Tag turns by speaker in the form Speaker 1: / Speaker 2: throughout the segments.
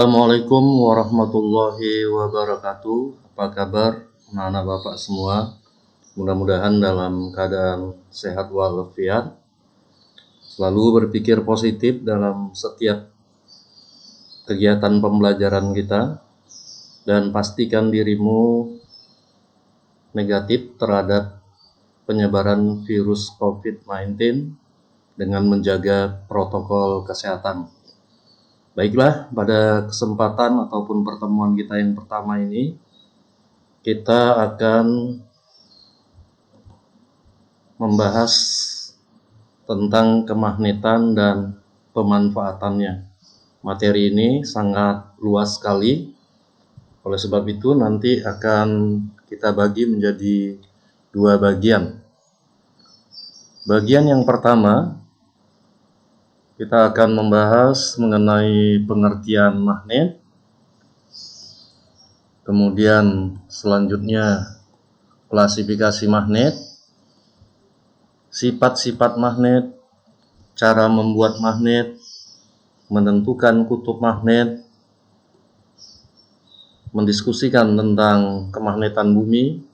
Speaker 1: Assalamualaikum warahmatullahi wabarakatuh. Apa kabar anak-anak Bapak semua? Mudah-mudahan dalam keadaan sehat walafiat, selalu berpikir positif dalam setiap kegiatan pembelajaran kita, dan pastikan dirimu negatif terhadap penyebaran virus COVID-19 dengan menjaga protokol kesehatan. Baiklah, pada kesempatan ataupun pertemuan kita yang pertama ini, kita akan membahas tentang kemagnetan dan pemanfaatannya. Materi ini sangat luas sekali, oleh sebab itu nanti akan kita bagi menjadi dua bagian. Bagian yang pertama, kita akan membahas mengenai pengertian magnet. Kemudian selanjutnya klasifikasi magnet, sifat-sifat magnet, cara membuat magnet, menentukan kutub magnet, mendiskusikan tentang kemagnetan bumi,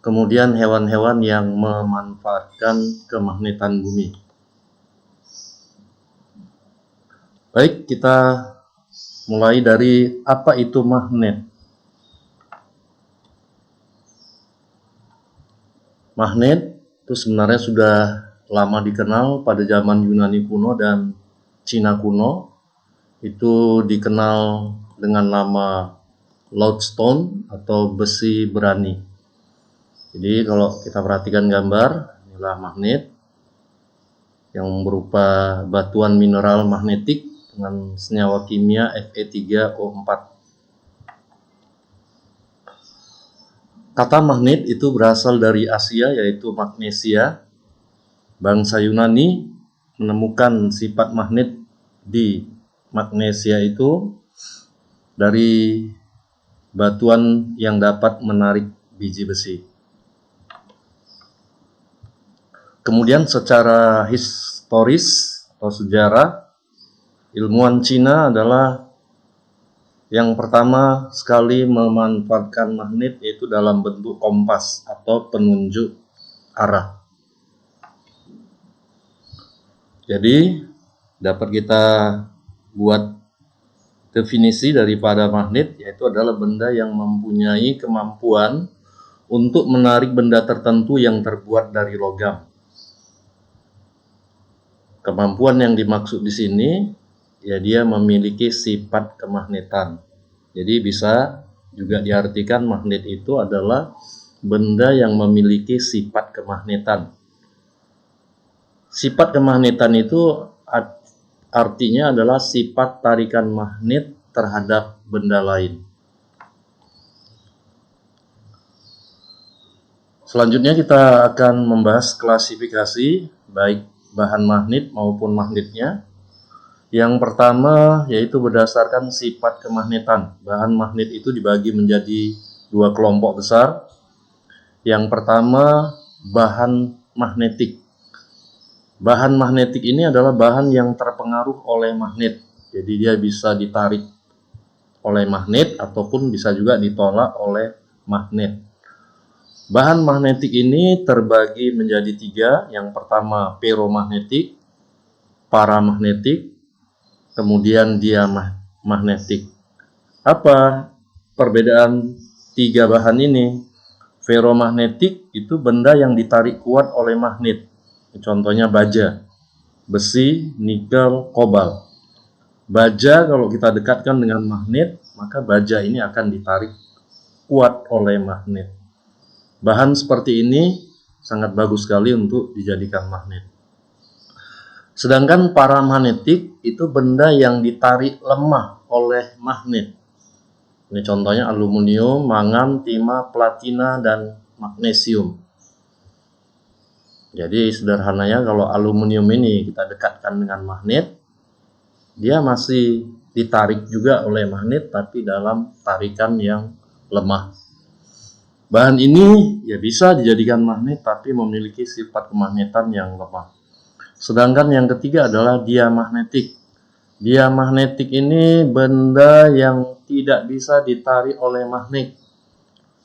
Speaker 1: kemudian hewan-hewan yang memanfaatkan kemagnetan bumi. Baik, kita mulai dari apa itu magnet. Magnet itu sebenarnya sudah lama dikenal pada zaman Yunani kuno dan Cina kuno. Itu dikenal dengan nama lodestone atau besi berani. Jadi kalau kita perhatikan gambar, inilah magnet yang berupa batuan mineral magnetik dengan senyawa kimia Fe3O4. Kata magnet itu berasal dari Asia, yaitu Magnesia. Bangsa Yunani menemukan sifat magnet di Magnesia itu dari batuan yang dapat menarik biji besi. Kemudian secara historis atau sejarah, ilmuwan Cina adalah yang pertama sekali memanfaatkan magnet, yaitu dalam bentuk kompas atau penunjuk arah. Jadi dapat kita buat definisi daripada magnet, yaitu adalah benda yang mempunyai kemampuan untuk menarik benda tertentu yang terbuat dari logam. Kemampuan yang dimaksud di sini, ya dia memiliki sifat kemagnetan. Jadi bisa juga diartikan magnet itu adalah benda yang memiliki sifat kemagnetan. Sifat kemagnetan itu artinya adalah sifat tarikan magnet terhadap benda lain. Selanjutnya kita akan membahas klasifikasi baik bahan magnet maupun magnetnya. Yang pertama yaitu berdasarkan sifat kemagnetan. Bahan magnet itu dibagi menjadi dua kelompok besar. Yang pertama, bahan magnetik. Bahan magnetik ini adalah bahan yang terpengaruh oleh magnet. Jadi dia bisa ditarik oleh magnet ataupun bisa juga ditolak oleh magnet. Bahan magnetik ini terbagi menjadi tiga. Yang pertama feromagnetik, paramagnetik, kemudian diamagnetik. Apa perbedaan tiga bahan ini? Feromagnetik itu benda yang ditarik kuat oleh magnet. Contohnya baja, besi, nikel, kobalt. Baja kalau kita dekatkan dengan magnet, maka baja ini akan ditarik kuat oleh magnet. Bahan seperti ini sangat bagus sekali untuk dijadikan magnet. Sedangkan paramagnetik itu benda yang ditarik lemah oleh magnet. Ini contohnya aluminium, mangan, timah, platina, dan magnesium. Jadi sederhananya kalau aluminium ini kita dekatkan dengan magnet, dia masih ditarik juga oleh magnet tapi dalam tarikan yang lemah. Bahan ini ya bisa dijadikan magnet tapi memiliki sifat kemagnetan yang lemah. Sedangkan yang ketiga adalah diamagnetik. Dia magnetik ini benda yang tidak bisa ditarik oleh magnet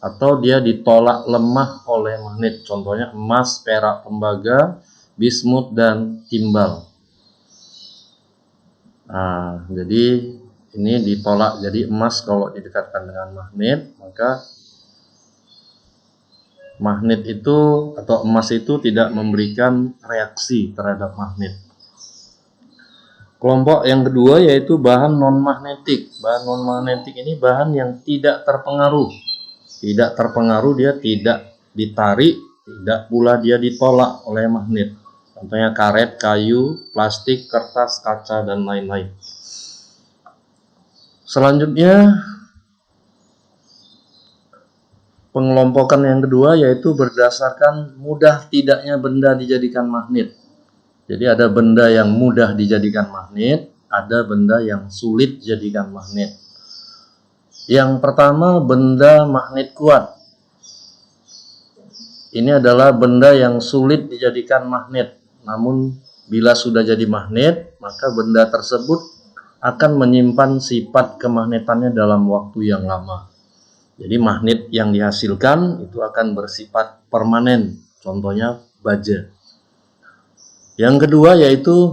Speaker 1: atau dia ditolak lemah oleh magnet. Contohnya emas, perak, tembaga, bismut, dan timbal. Nah, jadi ini ditolak. Jadi emas kalau didekatkan dengan magnet, maka magnet itu atau emas itu tidak memberikan reaksi terhadap magnet. Kelompok yang kedua yaitu bahan non-magnetik. Bahan non-magnetik ini bahan yang tidak terpengaruh. Tidak terpengaruh, dia tidak ditarik, tidak pula dia ditolak oleh magnet. Contohnya karet, kayu, plastik, kertas, kaca, dan lain-lain. Selanjutnya, pengelompokan yang kedua yaitu berdasarkan mudah tidaknya benda dijadikan magnet. Jadi ada benda yang mudah dijadikan magnet, ada benda yang sulit dijadikan magnet. Yang pertama, benda magnet kuat. Ini adalah benda yang sulit dijadikan magnet. Namun bila sudah jadi magnet, maka benda tersebut akan menyimpan sifat kemagnetannya dalam waktu yang lama. Jadi magnet yang dihasilkan itu akan bersifat permanen. Contohnya baja. Yang kedua yaitu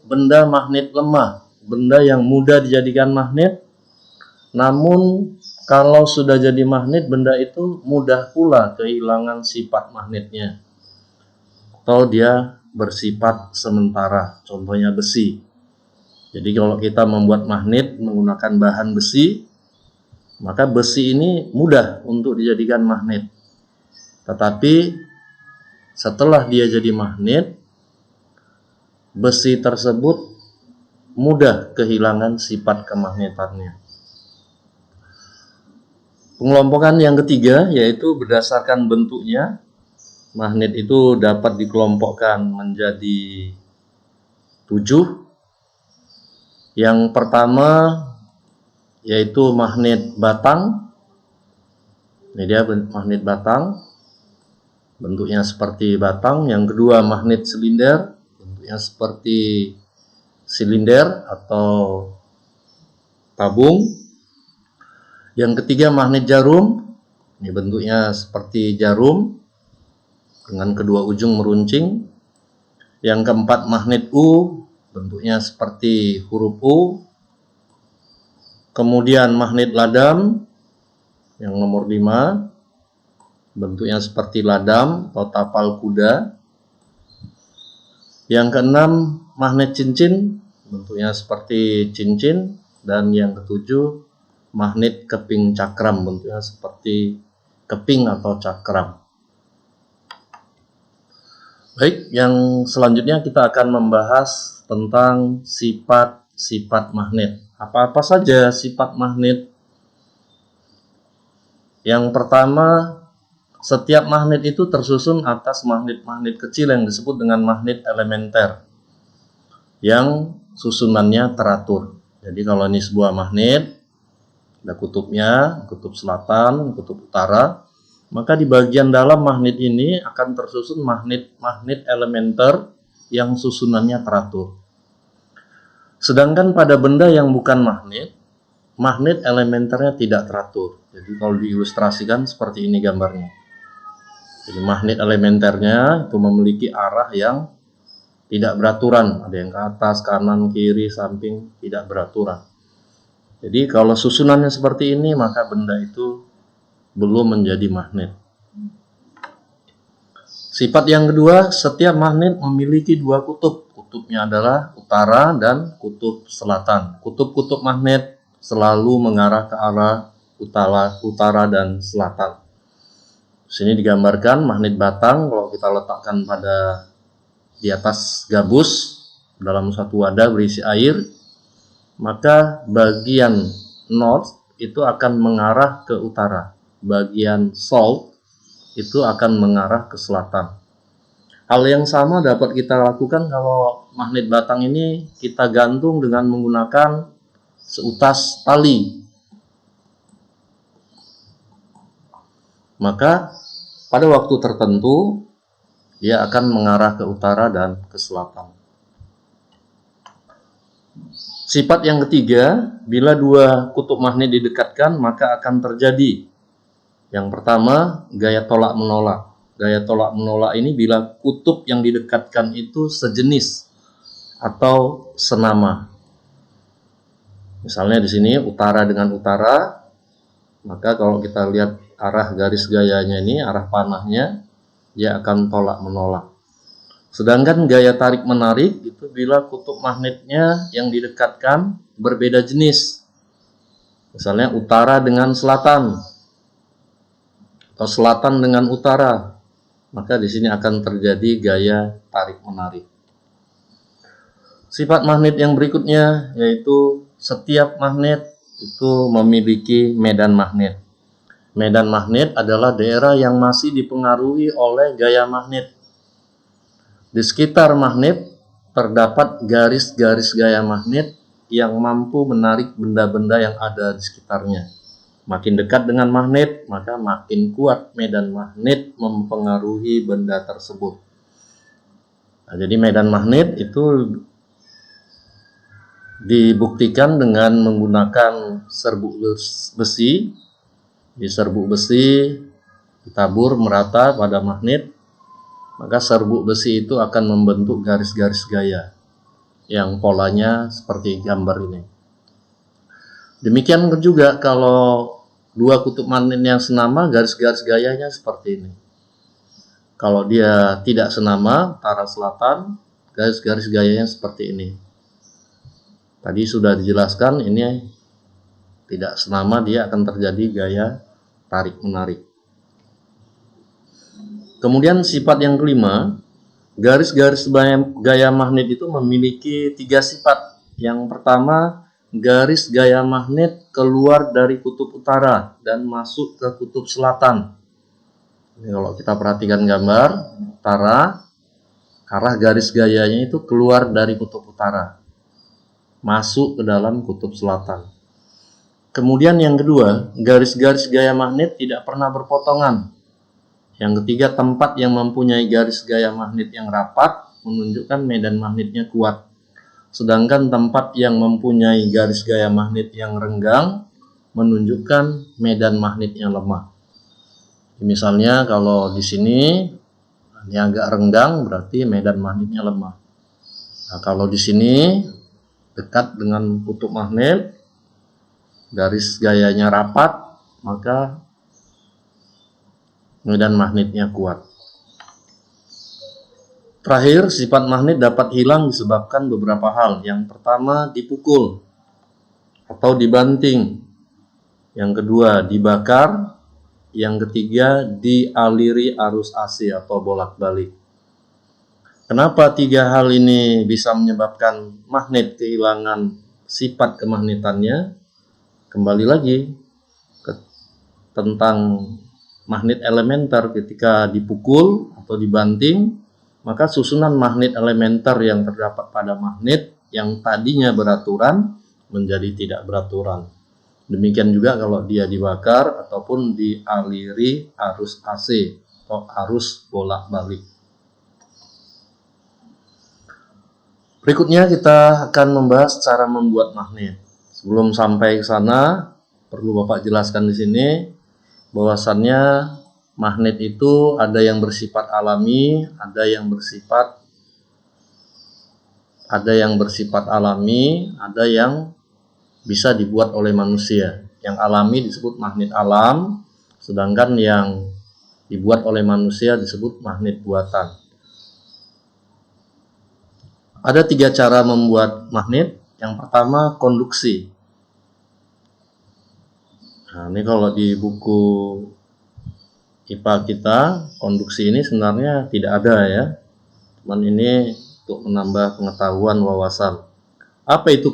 Speaker 1: benda magnet lemah. Benda yang mudah dijadikan magnet, namun kalau sudah jadi magnet, benda itu mudah pula kehilangan sifat magnetnya. Atau dia bersifat sementara, contohnya besi. Jadi kalau kita membuat magnet menggunakan bahan besi, maka besi ini mudah untuk dijadikan magnet. Tetapi setelah dia jadi magnet, besi tersebut mudah kehilangan sifat kemagnetannya. Pengelompokan yang ketiga yaitu berdasarkan bentuknya. Magnet itu dapat dikelompokkan menjadi 7. Yang pertama yaitu magnet batang. Ini dia magnet batang, bentuknya seperti batang. Yang kedua magnet silinder, bentuknya seperti silinder atau tabung. Yang ketiga magnet jarum, ini bentuknya seperti jarum dengan kedua ujung meruncing. Yang keempat magnet U, bentuknya seperti huruf U. Kemudian magnet ladam yang nomor 5, bentuknya seperti ladam atau tapal kuda. Yang keenam magnet cincin, bentuknya seperti cincin. Dan yang ketujuh magnet keping cakram, bentuknya seperti keping atau cakram. Baik, yang selanjutnya kita akan membahas tentang sifat-sifat magnet. Apa-apa saja sifat magnet? Yang pertama, setiap magnet itu tersusun atas magnet-magnet kecil yang disebut dengan magnet elementer, yang susunannya teratur. Jadi kalau ini sebuah magnet, ada kutubnya, kutub selatan, kutub utara, maka di bagian dalam magnet ini akan tersusun magnet-magnet elementer yang susunannya teratur. Sedangkan pada benda yang bukan magnet, magnet elementernya tidak teratur. Jadi kalau diilustrasikan seperti ini gambarnya. Jadi magnet elementernya itu memiliki arah yang tidak beraturan. Ada yang ke atas, kanan, kiri, samping, tidak beraturan. Jadi kalau susunannya seperti ini, maka benda itu belum menjadi magnet. Sifat yang kedua, setiap magnet memiliki dua kutub. Kutubnya adalah utara dan kutub selatan. Kutub-kutub magnet selalu mengarah ke arah utara dan selatan. Sini digambarkan magnet batang kalau kita letakkan di atas gabus dalam suatu wadah berisi air, maka bagian north itu akan mengarah ke utara. Bagian south itu akan mengarah ke selatan. Hal yang sama dapat kita lakukan kalau magnet batang ini kita gantung dengan menggunakan seutas tali. Maka pada waktu tertentu dia akan mengarah ke utara dan ke selatan. Sifat yang ketiga, bila dua kutub magnet didekatkan, maka akan terjadi. Yang pertama, gaya tolak-menolak. Gaya tolak-menolak ini bila kutub yang didekatkan itu sejenis atau senama. Misalnya di sini utara dengan utara, maka kalau kita lihat arah garis gayanya ini, arah panahnya, dia akan tolak-menolak. Sedangkan gaya tarik-menarik itu bila kutub magnetnya yang didekatkan berbeda jenis. Misalnya utara dengan selatan atau selatan dengan utara, maka di sini akan terjadi gaya tarik-menarik. Sifat magnet yang berikutnya yaitu setiap magnet itu memiliki medan magnet. Medan magnet adalah daerah yang masih dipengaruhi oleh gaya magnet. Di sekitar magnet terdapat garis-garis gaya magnet yang mampu menarik benda-benda yang ada di sekitarnya. Makin dekat dengan magnet, maka makin kuat medan magnet mempengaruhi benda tersebut. Nah, jadi medan magnet itu dibuktikan dengan menggunakan serbuk besi. Di serbuk besi ditabur merata pada magnet, maka serbuk besi itu akan membentuk garis-garis gaya yang polanya seperti gambar ini. Demikian juga kalau dua kutub magnet yang senama, garis-garis gayanya seperti ini. Kalau dia tidak senama, utara selatan, garis-garis gayanya seperti ini. Tadi sudah dijelaskan, ini tidak senama, dia akan terjadi gaya tarik-menarik. Kemudian sifat yang kelima, garis-garis gaya magnet itu memiliki 3 sifat. Yang pertama, garis gaya magnet keluar dari kutub utara dan masuk ke kutub selatan. Ini kalau kita perhatikan gambar, utara, arah garis gayanya itu keluar dari kutub utara, masuk ke dalam kutub selatan. Kemudian yang kedua, garis-garis gaya magnet tidak pernah berpotongan. Yang ketiga, tempat yang mempunyai garis gaya magnet yang rapat menunjukkan medan magnetnya kuat. Sedangkan tempat yang mempunyai garis gaya magnet yang renggang menunjukkan medan magnetnya lemah. Misalnya kalau di sini ini agak renggang, berarti medan magnetnya lemah. Nah, kalau di sini dekat dengan kutub magnet, garis gayanya rapat, maka medan magnetnya kuat. Terakhir, sifat magnet dapat hilang disebabkan beberapa hal. Yang pertama, dipukul atau dibanting. Yang kedua, dibakar. Yang ketiga, dialiri arus AC atau bolak-balik. Kenapa 3 hal ini bisa menyebabkan magnet kehilangan sifat kemagnetannya? Kembali lagi tentang magnet elementer, ketika dipukul atau dibanting, maka susunan magnet elementer yang terdapat pada magnet yang tadinya beraturan menjadi tidak beraturan. Demikian juga kalau dia dibakar ataupun dialiri arus AC atau arus bolak-balik. Berikutnya kita akan membahas cara membuat magnet. Sebelum sampai ke sana, perlu Bapak jelaskan di sini bahwasannya magnet itu ada yang bersifat alami, ada yang bersifat alami, ada yang bisa dibuat oleh manusia. Yang alami disebut magnet alam, sedangkan yang dibuat oleh manusia disebut magnet buatan. Ada 3 cara membuat magnet. Yang pertama, konduksi. Nah, ini kalau di buku IPA kita, konduksi ini sebenarnya tidak ada ya. Cuman ini untuk menambah pengetahuan wawasan. Apa itu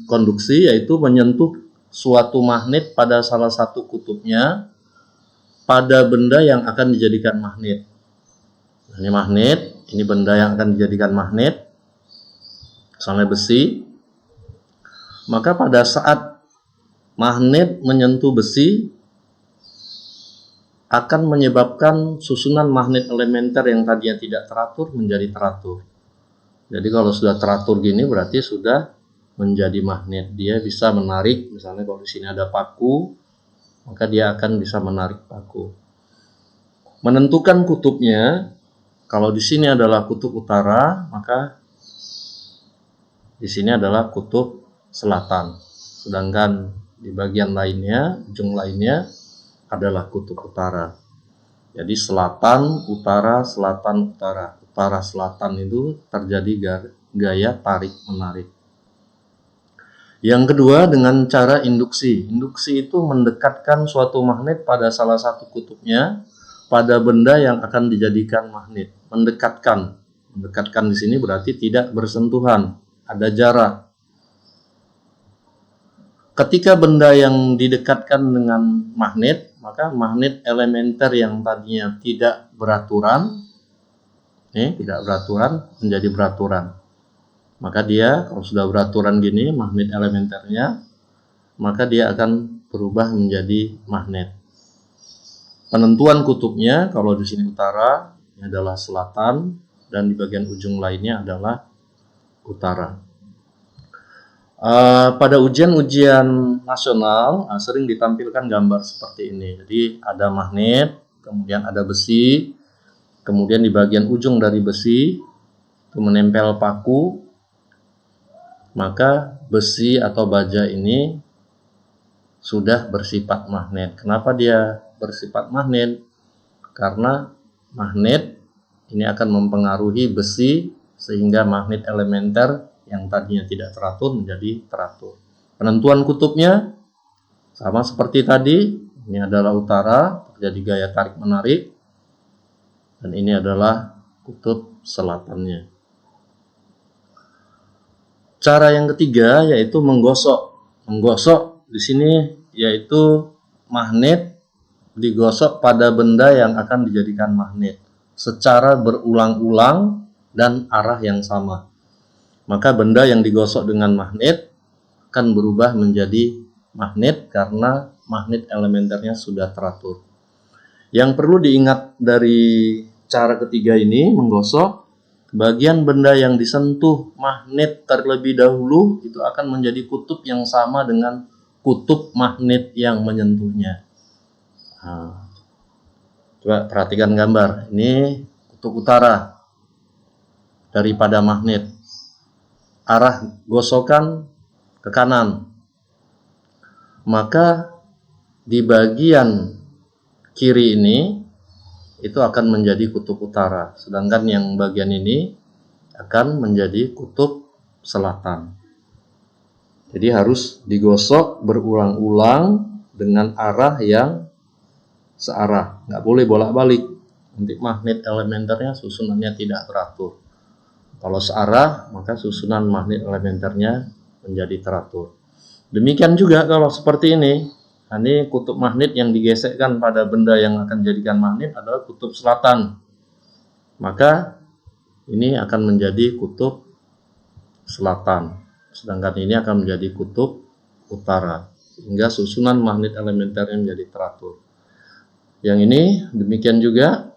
Speaker 1: konduksi? Yaitu menyentuh suatu magnet pada salah satu kutubnya pada benda yang akan dijadikan magnet. Ini magnet, ini benda yang akan dijadikan magnet, misalnya besi. Maka pada saat magnet menyentuh besi akan menyebabkan susunan magnet elementer yang tadinya tidak teratur menjadi teratur. Jadi kalau sudah teratur gini berarti sudah menjadi magnet. Dia bisa menarik, misalnya kalau di sini ada paku, maka dia akan bisa menarik paku. Menentukan kutubnya, kalau di sini adalah kutub utara, maka di sini adalah kutub selatan. Sedangkan di bagian lainnya, ujung lainnya adalah kutub utara. Jadi selatan, utara, selatan, utara. Utara selatan itu terjadi gaya tarik-menarik. Yang kedua dengan cara induksi. Induksi itu mendekatkan suatu magnet pada salah satu kutubnya pada benda yang akan dijadikan magnet. Mendekatkan. Mendekatkan di sini berarti tidak bersentuhan, ada jarak. Ketika benda yang didekatkan dengan magnet, maka magnet elementer yang tadinya tidak beraturan, menjadi beraturan. Maka dia kalau sudah beraturan gini magnet elementernya, maka dia akan berubah menjadi magnet. Penentuan kutubnya kalau di sini utara ini adalah selatan dan di bagian ujung lainnya adalah utara. Pada ujian-ujian nasional sering ditampilkan gambar seperti ini. Jadi ada magnet, kemudian ada besi, kemudian di bagian ujung dari besi itu menempel paku. Maka besi atau baja ini sudah bersifat magnet. Kenapa dia bersifat magnet? Karena magnet ini akan mempengaruhi besi sehingga magnet elementer yang tadinya tidak teratur menjadi teratur. Penentuan kutubnya sama seperti tadi. Ini adalah utara, terjadi gaya tarik-menarik. Dan ini adalah kutub selatannya. Cara yang ketiga yaitu menggosok. Menggosok di sini yaitu magnet digosok pada benda yang akan dijadikan magnet secara berulang-ulang dan arah yang sama. Maka benda yang digosok dengan magnet akan berubah menjadi magnet karena magnet elementernya sudah teratur. Yang perlu diingat dari cara ketiga ini, menggosok, bagian benda yang disentuh magnet terlebih dahulu itu akan menjadi kutub yang sama dengan kutub magnet yang menyentuhnya. Nah, coba perhatikan gambar. Ini kutub utara daripada magnet. Arah gosokan ke kanan. Maka di bagian kiri ini itu akan menjadi kutub utara, sedangkan yang bagian ini akan menjadi kutub selatan. Jadi harus digosok berulang-ulang dengan arah yang searah, nggak boleh bolak-balik. Nanti magnet elementernya susunannya tidak teratur. Kalau searah, maka susunan magnet elementernya menjadi teratur. Demikian juga kalau seperti ini. Nah, ini kutub magnet yang digesekkan pada benda yang akan dijadikan magnet adalah kutub selatan. Maka ini akan menjadi kutub selatan. Sedangkan ini akan menjadi kutub utara. Sehingga susunan magnet elementernya menjadi teratur. Yang ini demikian juga.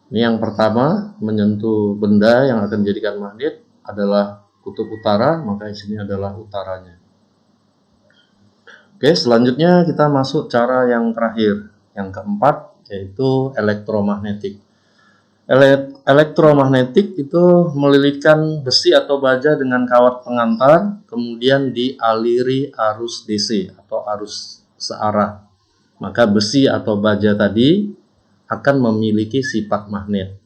Speaker 1: Ini yang pertama, menyentuh benda yang akan dijadikan magnet adalah kutub utara, maka di sini adalah utaranya. Oke, selanjutnya kita masuk cara yang terakhir, yang keempat, yaitu elektromagnetik. Elektromagnetik itu melilitkan besi atau baja dengan kawat pengantar, kemudian dialiri arus DC atau arus searah. Maka besi atau baja tadi akan memiliki sifat magnet.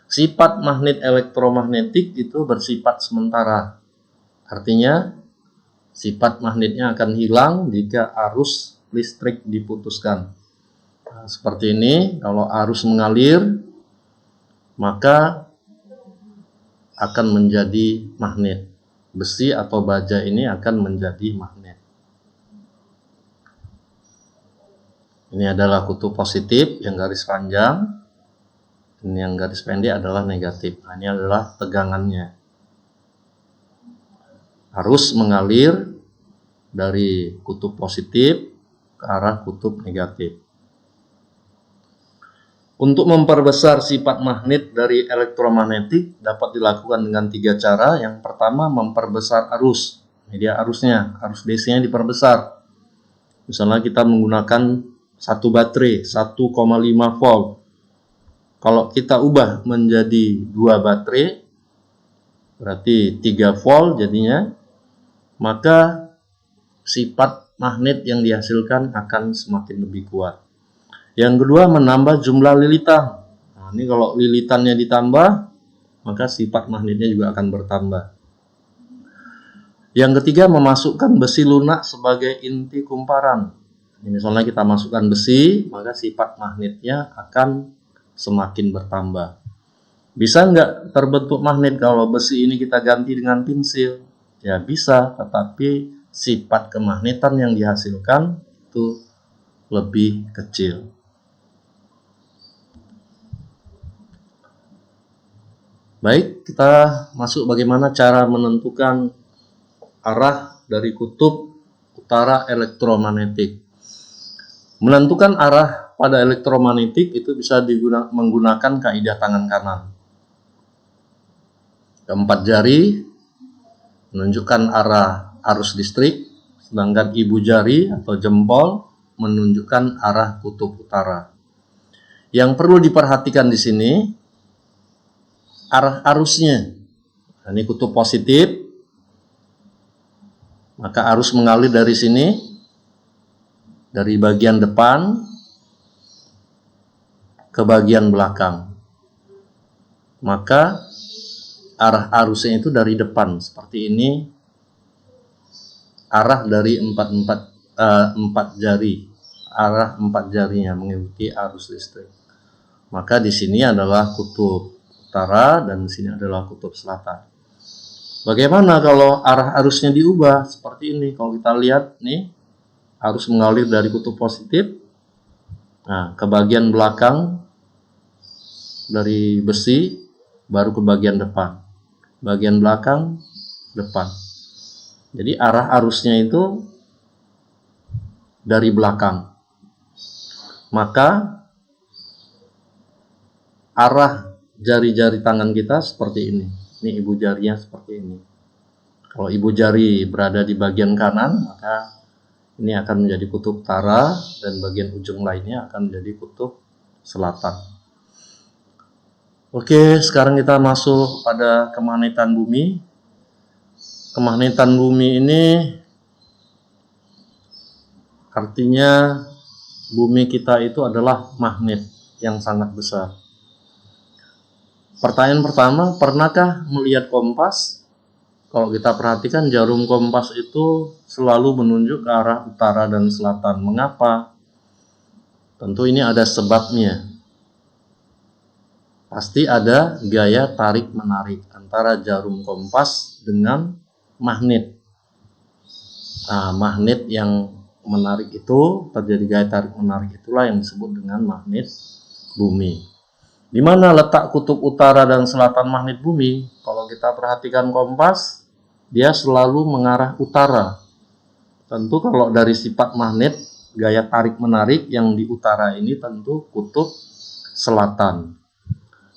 Speaker 1: Sifat magnet elektromagnetik itu bersifat sementara. Artinya, sifat magnetnya akan hilang jika arus listrik diputuskan. Nah, seperti ini, kalau arus mengalir, maka akan menjadi magnet. Besi atau baja ini akan menjadi magnet. Ini adalah kutub positif yang garis panjang. Ini yang garis pendek adalah negatif. Nah, ini adalah tegangannya. Arus mengalir dari kutub positif ke arah kutub negatif. Untuk memperbesar sifat magnet dari elektromagnetik dapat dilakukan dengan 3 cara. Yang pertama, memperbesar arus. Ini dia arusnya, arus DC-nya diperbesar. Misalnya kita menggunakan satu baterai 1,5 volt. Kalau kita ubah menjadi 2 baterai, berarti 3 volt jadinya, maka sifat magnet yang dihasilkan akan semakin lebih kuat. Yang kedua, menambah jumlah lilitan. Nah, ini kalau lilitannya ditambah, maka sifat magnetnya juga akan bertambah. Yang ketiga, memasukkan besi lunak sebagai inti kumparan. Ini misalnya kita masukkan besi, maka sifat magnetnya akan semakin bertambah. Bisa nggak terbentuk magnet kalau besi ini kita ganti dengan pensil? Ya bisa, tetapi sifat kemagnetan yang dihasilkan itu lebih kecil. Baik, kita masuk bagaimana cara menentukan arah dari kutub utara elektromagnetik. Menentukan arah pada elektromagnetik itu bisa menggunakan kaidah tangan kanan. Keempat jari menunjukkan arah arus listrik, sedangkan ibu jari atau jempol menunjukkan arah kutub utara. Yang perlu diperhatikan di sini arah arusnya. Nah, ini kutub positif, maka arus mengalir dari sini, dari bagian depan ke bagian belakang. Maka arah arusnya itu dari depan, seperti ini. Arah dari empat jari, arah 4 jarinya mengikuti arus listrik. Maka di sini adalah kutub utara dan di sini adalah kutub selatan. Bagaimana kalau arah arusnya diubah seperti ini? Kalau kita lihat nih, arus mengalir dari kutub positif, nah ke bagian belakang dari besi, baru ke bagian depan, bagian belakang, depan. Jadi arah arusnya itu dari belakang. Maka arah jari-jari tangan kita seperti ini. Ini ibu jarinya seperti ini. Kalau ibu jari berada di bagian kanan, maka ini akan menjadi kutub utara dan bagian ujung lainnya akan menjadi kutub selatan. Oke, sekarang kita masuk pada kemagnetan bumi. Kemagnetan bumi ini artinya bumi kita itu adalah magnet yang sangat besar. Pertanyaan pertama, pernahkah melihat kompas? Kalau kita perhatikan, jarum kompas itu selalu menunjuk ke arah utara dan selatan. Mengapa? Tentu ini ada sebabnya. Pasti ada gaya tarik-menarik antara jarum kompas dengan magnet. Nah, magnet yang menarik itu, terjadi gaya tarik-menarik itulah yang disebut dengan magnet bumi. Di mana letak kutub utara dan selatan magnet bumi? Kalau kita perhatikan kompas, dia selalu mengarah utara. Tentu kalau dari sifat magnet, gaya tarik-menarik yang di utara ini tentu kutub selatan.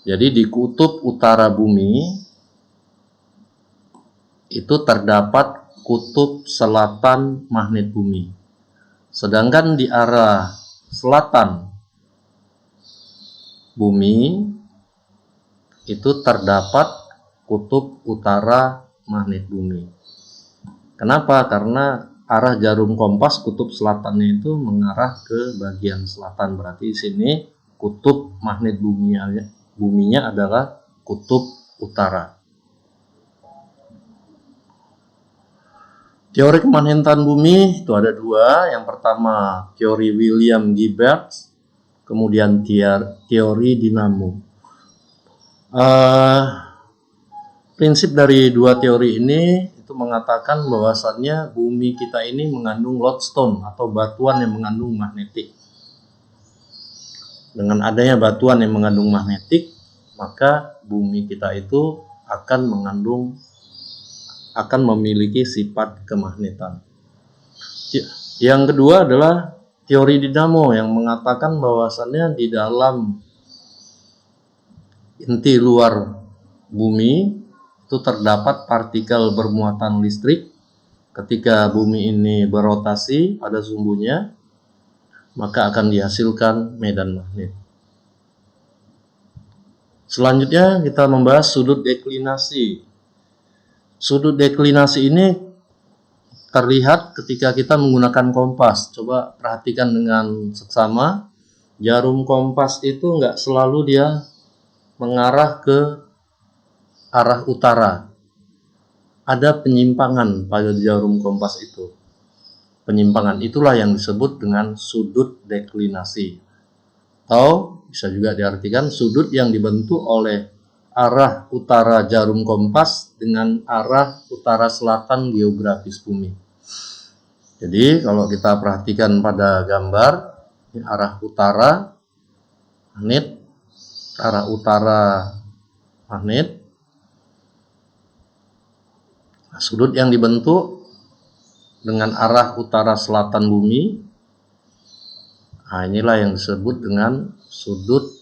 Speaker 1: Jadi di kutub utara bumi, itu terdapat kutub selatan magnet bumi. Sedangkan di arah selatan bumi itu terdapat kutub utara magnet bumi. Kenapa? Karena arah jarum kompas kutub selatannya itu mengarah ke bagian selatan. Berarti di sini kutub magnet buminya adalah kutub utara. Teori kemagnetan bumi itu ada dua. Yang pertama teori William Gilbert, kemudian teori dinamo. Prinsip dari dua teori ini itu mengatakan bahwasannya bumi kita ini mengandung lodestone atau batuan yang mengandung magnetik. Dengan adanya batuan yang mengandung magnetik, maka bumi kita itu akan memiliki sifat kemagnetan. Yang kedua adalah teori dinamo yang mengatakan bahwasannya di dalam inti luar bumi itu terdapat partikel bermuatan listrik. Ketika bumi ini berotasi pada sumbunya, maka akan dihasilkan medan magnet. Selanjutnya kita membahas sudut deklinasi. Sudut deklinasi ini terlihat ketika kita menggunakan kompas. Coba perhatikan dengan seksama. Jarum kompas itu nggak selalu dia mengarah ke arah utara. Ada penyimpangan pada jarum kompas itu. Penyimpangan itulah yang disebut dengan sudut deklinasi. Atau bisa juga diartikan sudut yang dibentuk oleh arah utara jarum kompas dengan arah utara selatan geografis bumi. Jadi kalau kita perhatikan pada gambar, ini arah utara magnet, arah utara magnet. Nah, sudut yang dibentuk dengan arah utara selatan bumi, nah inilah yang disebut dengan sudut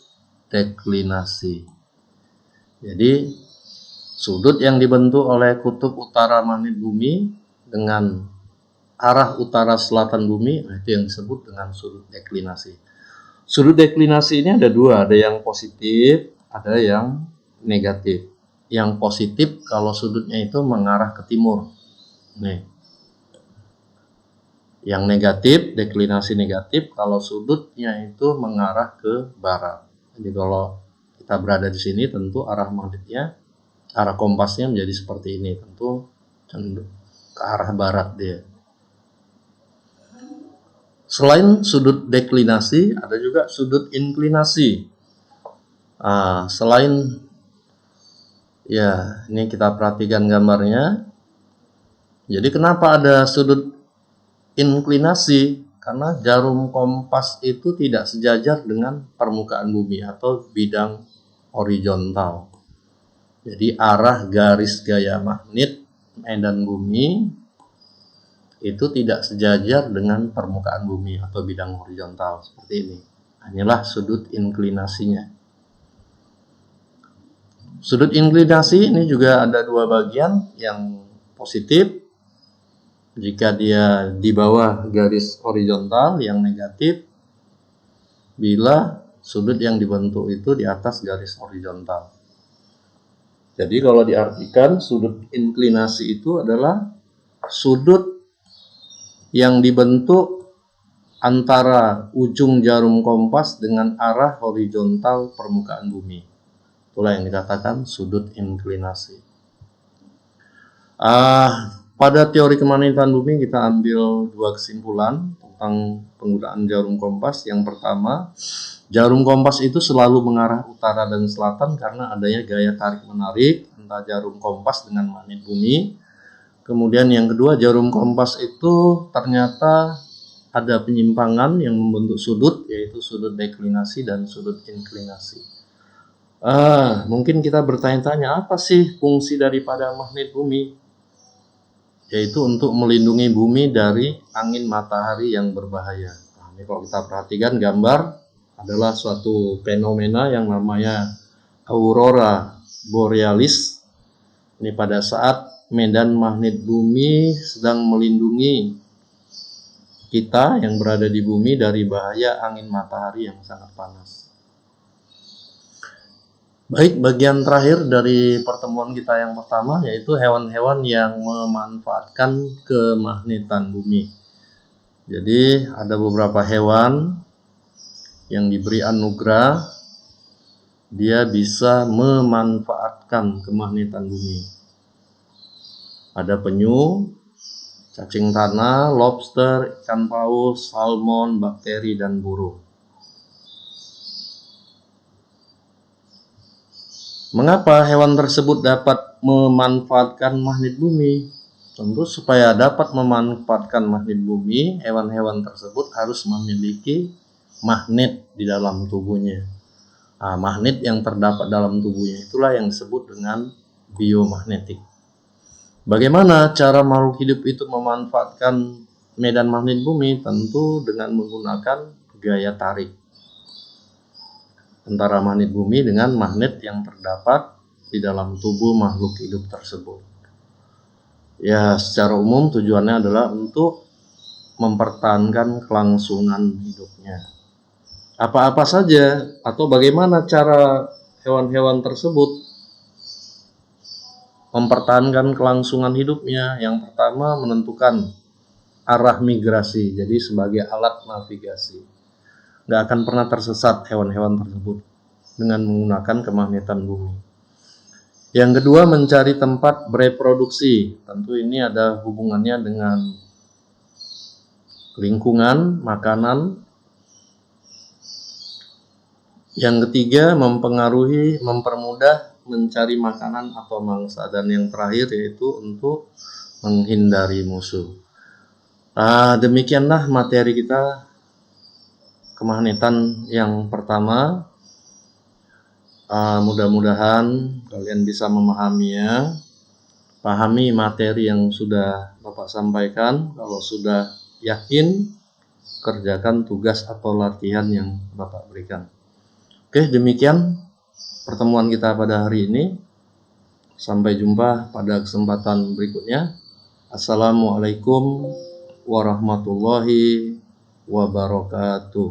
Speaker 1: deklinasi. Jadi sudut yang dibentuk oleh kutub utara magnet bumi dengan arah utara selatan bumi, nah itu yang disebut dengan sudut deklinasi. Sudut deklinasi ini ada dua, ada yang positif, ada yang negatif. Yang positif kalau sudutnya itu mengarah ke timur. Nih. Yang negatif, deklinasi negatif, kalau sudutnya itu mengarah ke barat. Jadi kalau kita berada di sini, tentu arah magnetnya, arah kompasnya menjadi seperti ini. Tentu cenderung ke arah barat dia. Selain sudut deklinasi, ada juga sudut inklinasi. Selain, ya ini kita perhatikan gambarnya. Jadi kenapa ada sudut inklinasi? Karena jarum kompas itu tidak sejajar dengan permukaan bumi atau bidang horizontal. Jadi arah garis gaya magnet medan bumi itu tidak sejajar dengan permukaan bumi atau bidang horizontal seperti ini. Inilah sudut inklinasinya. Sudut inklinasi ini juga ada dua bagian, yang positif jika dia di bawah garis horizontal, yang negatif bila sudut yang dibentuk itu di atas garis horizontal. Jadi kalau diartikan sudut inklinasi itu adalah sudut yang dibentuk antara ujung jarum kompas dengan arah horizontal permukaan bumi. Itulah yang dikatakan sudut inklinasi. Pada teori kemagnetan bumi kita ambil dua kesimpulan tentang penggunaan jarum kompas. Yang pertama, jarum kompas itu selalu mengarah utara dan selatan karena adanya gaya tarik-menarik antara jarum kompas dengan magnet bumi. Kemudian yang kedua, jarum kompas itu ternyata ada penyimpangan yang membentuk sudut, yaitu sudut deklinasi dan sudut inklinasi. Mungkin kita bertanya-tanya, apa sih fungsi daripada magnet bumi? Yaitu untuk melindungi bumi dari angin matahari yang berbahaya. Nah, ini kalau kita perhatikan gambar adalah suatu fenomena yang namanya aurora borealis. Ini pada saat medan magnet bumi sedang melindungi kita yang berada di bumi dari bahaya angin matahari yang sangat panas. Baik, bagian terakhir dari pertemuan kita yang pertama yaitu hewan-hewan yang memanfaatkan kemagnetan bumi. Jadi ada beberapa hewan yang diberi anugerah, dia bisa memanfaatkan kemagnetan bumi. Ada penyu, cacing tanah, lobster, ikan paus, salmon, bakteri, dan burung. Mengapa hewan tersebut dapat memanfaatkan magnet bumi? Tentu supaya dapat memanfaatkan magnet bumi, hewan-hewan tersebut harus memiliki magnet di dalam tubuhnya. Magnet yang terdapat dalam tubuhnya itulah yang disebut dengan biomagnetik. Bagaimana cara makhluk hidup itu memanfaatkan medan magnet bumi? Tentu dengan menggunakan gaya tarik. antara magnet bumi dengan magnet yang terdapat di dalam tubuh makhluk hidup tersebut. Ya, secara umum tujuannya adalah untuk mempertahankan kelangsungan hidupnya. Apa-apa saja atau bagaimana cara hewan-hewan tersebut mempertahankan kelangsungan hidupnya? Yang pertama, menentukan arah migrasi, jadi sebagai alat navigasi. Nggak akan pernah tersesat hewan-hewan tersebut dengan menggunakan kemagnetan bumi. Yang kedua, mencari tempat bereproduksi. Tentu ini ada hubungannya dengan lingkungan, makanan. Yang ketiga, mempermudah mencari makanan atau mangsa. Dan yang terakhir yaitu untuk menghindari musuh. Demikianlah materi kita kemagnetan yang pertama. Mudah-mudahan kalian bisa memahaminya, pahami materi yang sudah Bapak sampaikan. Kalau sudah yakin, kerjakan tugas atau latihan yang Bapak berikan. Oke, demikian pertemuan kita pada hari ini. Sampai jumpa pada kesempatan berikutnya. Assalamualaikum warahmatullahi wabarakatuh.